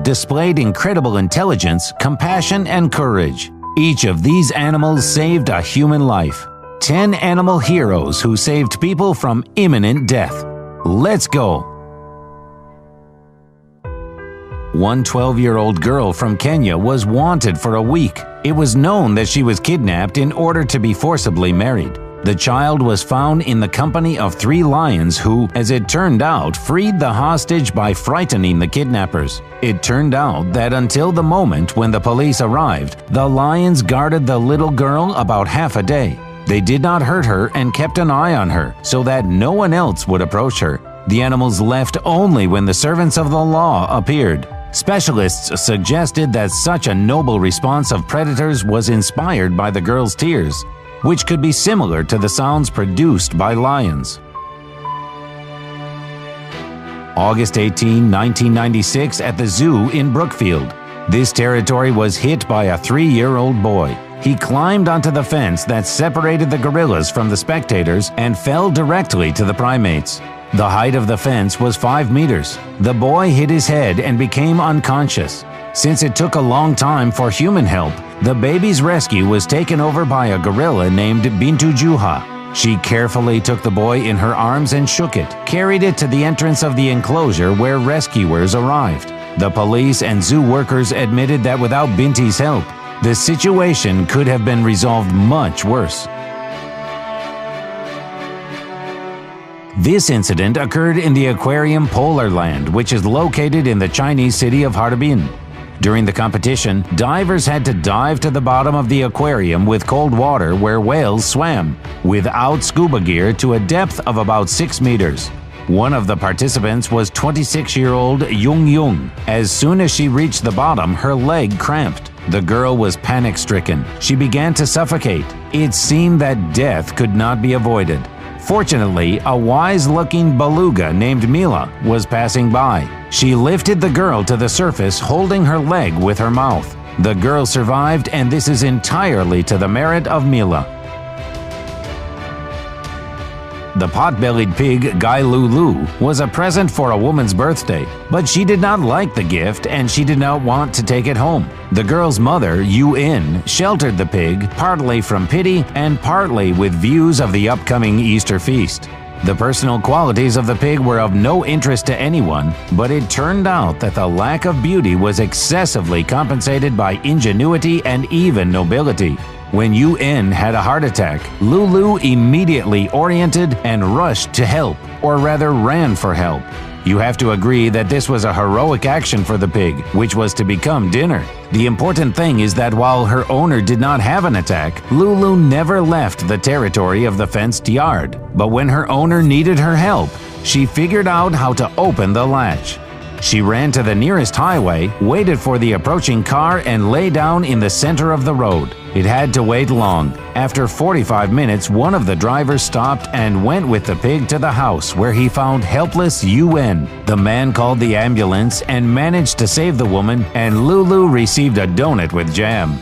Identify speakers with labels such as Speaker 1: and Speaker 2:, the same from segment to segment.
Speaker 1: children displayed incredible intelligence, compassion, and courage. Each of these animals saved a human life. 10 animal heroes who saved people from imminent death. Let's go! One 12-year-old girl from Kenya was wanted for a week. It was known that she was kidnapped in order to be forcibly married. The child was found in the company of 3 lions who, as it turned out, freed the hostage by frightening the kidnappers. It turned out that until the moment when the police arrived, the lions guarded the little girl about half a day. They did not hurt her and kept an eye on her so that no one else would approach her. The animals left only when the servants of the law appeared. Specialists suggested that such a noble response of predators was inspired by the girl's tears, which could be similar to the sounds produced by lions. August 18, 1996, at the zoo in Brookfield. This territory was hit by a 3-year-old boy. He climbed onto the fence that separated the gorillas from the spectators and fell directly to the primates. The height of the fence was 5 meters. The boy hit his head and became unconscious. Since it took a long time for human help, the baby's rescue was taken over by a gorilla named Bintu Juha. She carefully took the boy in her arms and shook it, carried it to the entrance of the enclosure where rescuers arrived. The police and zoo workers admitted that without Binti's help, the situation could have been resolved much worse. This incident occurred in the aquarium Polarland, which is located in the Chinese city of Harbin. During the competition, divers had to dive to the bottom of the aquarium with cold water where whales swam, without scuba gear to a depth of about 6 meters. One of the participants was 26-year-old Jung Jung. As soon as she reached the bottom, her leg cramped. The girl was panic-stricken. She began to suffocate. It seemed that death could not be avoided. Fortunately, a wise-looking beluga named Mila was passing by. She lifted the girl to the surface, holding her leg with her mouth. The girl survived, and this is entirely to the merit of Mila. The pot-bellied pig Gai Lulu was a present for a woman's birthday, but she did not like the gift and she did not want to take it home. The girl's mother, Yu In, sheltered the pig, partly from pity and partly with views of the upcoming Easter feast. The personal qualities of the pig were of no interest to anyone, but it turned out that the lack of beauty was excessively compensated by ingenuity and even nobility. When Yu In had a heart attack, Lulu immediately oriented and rushed to help, or rather ran for help. You have to agree that this was a heroic action for the pig, which was to become dinner. The important thing is that while her owner did not have an attack, Lulu never left the territory of the fenced yard. But when her owner needed her help, she figured out how to open the latch. She ran to the nearest highway, waited for the approaching car, and lay down in the center of the road. It had to wait long. After 45 minutes, one of the drivers stopped and went with the pig to the house where he found helpless Yuen. The man called the ambulance and managed to save the woman, and Lulu received a donut with jam.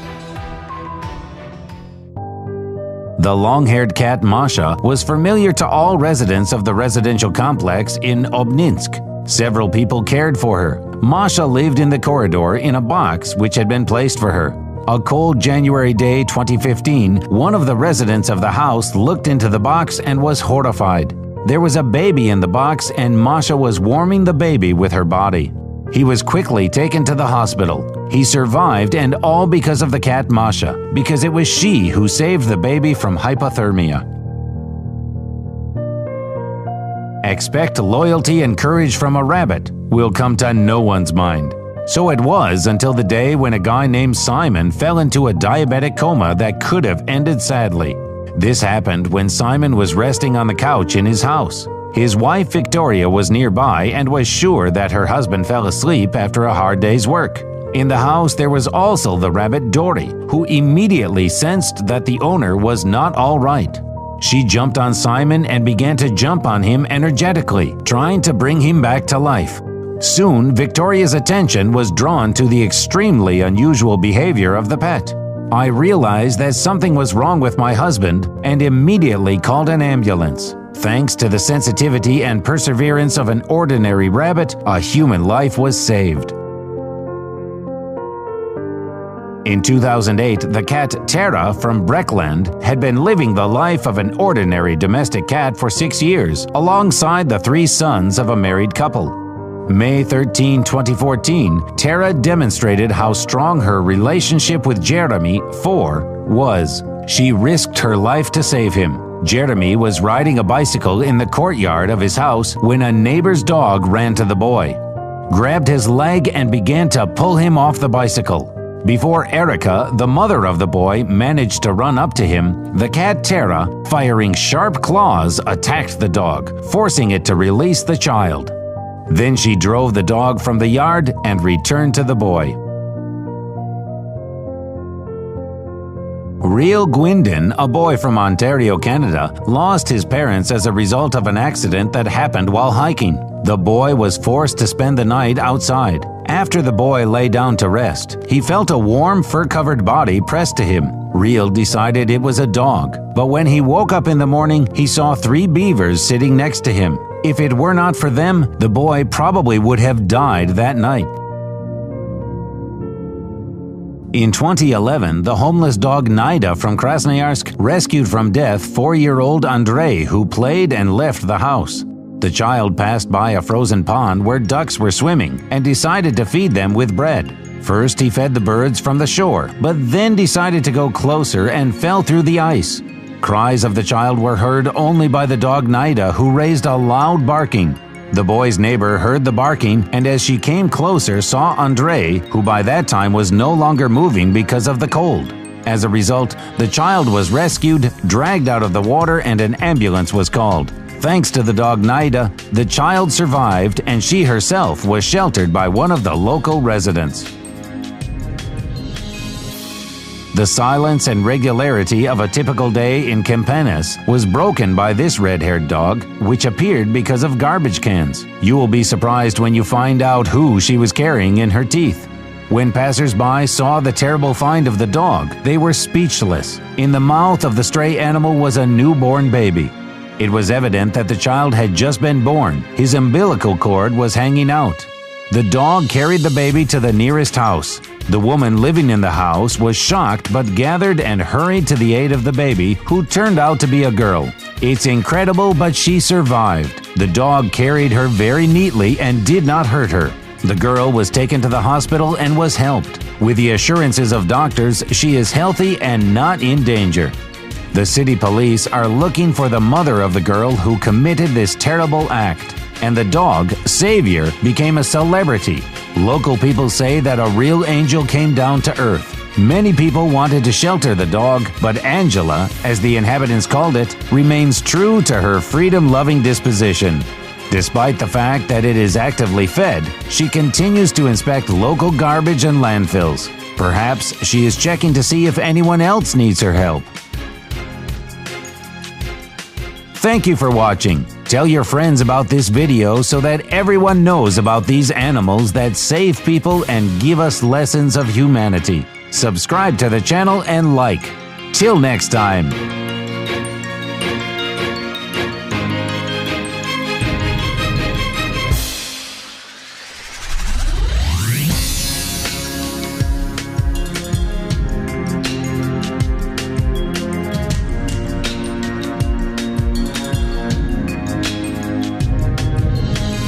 Speaker 1: The long-haired cat Masha was familiar to all residents of the residential complex in Obninsk. Several people cared for her. Masha lived in the corridor in a box which had been placed for her. A cold January day 2015, one of the residents of the house looked into the box and was horrified. There was a baby in the box and Masha was warming the baby with her body. He was quickly taken to the hospital. He survived, and all because of the cat Masha, because it was she who saved the baby from hypothermia. Expect loyalty and courage from a rabbit will come to no one's mind. So it was until the day when a guy named Simon fell into a diabetic coma that could have ended sadly. This happened when Simon was resting on the couch in his house. His wife Victoria was nearby and was sure that her husband fell asleep after a hard day's work. In the house there was also the rabbit Dory, who immediately sensed that the owner was not all right. She jumped on Simon and began to jump on him energetically, trying to bring him back to life. Soon, Victoria's attention was drawn to the extremely unusual behavior of the pet. I realized that something was wrong with my husband and immediately called an ambulance. Thanks to the sensitivity and perseverance of an ordinary rabbit, a human life was saved. In 2008, the cat Tara from Breckland had been living the life of an ordinary domestic cat for 6 years, alongside the 3 sons of a married couple. May 13, 2014, Tara demonstrated how strong her relationship with Jeremy, 4, was. She risked her life to save him. Jeremy was riding a bicycle in the courtyard of his house when a neighbor's dog ran to the boy, grabbed his leg and began to pull him off the bicycle. Before Erica, the mother of the boy, managed to run up to him, the cat Tara, firing sharp claws, attacked the dog, forcing it to release the child. Then she drove the dog from the yard and returned to the boy. Real Gwindon, a boy from Ontario, Canada, lost his parents as a result of an accident that happened while hiking. The boy was forced to spend the night outside. After the boy lay down to rest, he felt a warm, fur-covered body pressed to him. Real decided it was a dog, but when he woke up in the morning, he saw 3 beavers sitting next to him. If it were not for them, the boy probably would have died that night. In 2011, the homeless dog Naida from Krasnoyarsk rescued from death 4-year-old Andrei, who played and left the house. The child passed by a frozen pond where ducks were swimming and decided to feed them with bread. First, he fed the birds from the shore, but then decided to go closer and fell through the ice. Cries of the child were heard only by the dog Naida, who raised a loud barking. The boy's neighbor heard the barking, and as she came closer saw Andrei, who by that time was no longer moving because of the cold. As a result, the child was rescued, dragged out of the water, and an ambulance was called. Thanks to the dog Naida, the child survived and she herself was sheltered by one of the local residents. The silence and regularity of a typical day in Kempenes was broken by this red-haired dog, which appeared because of garbage cans. You will be surprised when you find out who she was carrying in her teeth. When passers-by saw the terrible find of the dog, they were speechless. In the mouth of the stray animal was a newborn baby. It was evident that the child had just been born. His umbilical cord was hanging out. The dog carried the baby to the nearest house. The woman living in the house was shocked but gathered and hurried to the aid of the baby, who turned out to be a girl. It's incredible, but she survived. The dog carried her very neatly and did not hurt her. The girl was taken to the hospital and was helped. With the assurances of doctors, she is healthy and not in danger. The city police are looking for the mother of the girl who committed this terrible act. And the dog, Savior, became a celebrity. Local people say that a real angel came down to earth. Many people wanted to shelter the dog, but Angela, as the inhabitants called it, remains true to her freedom-loving disposition. Despite the fact that it is actively fed, she continues to inspect local garbage and landfills. Perhaps she is checking to see if anyone else needs her help. Thank you for watching. Tell your friends about this video so that everyone knows about these animals that save people and give us lessons of humanity. Subscribe to the channel and like. Till next time.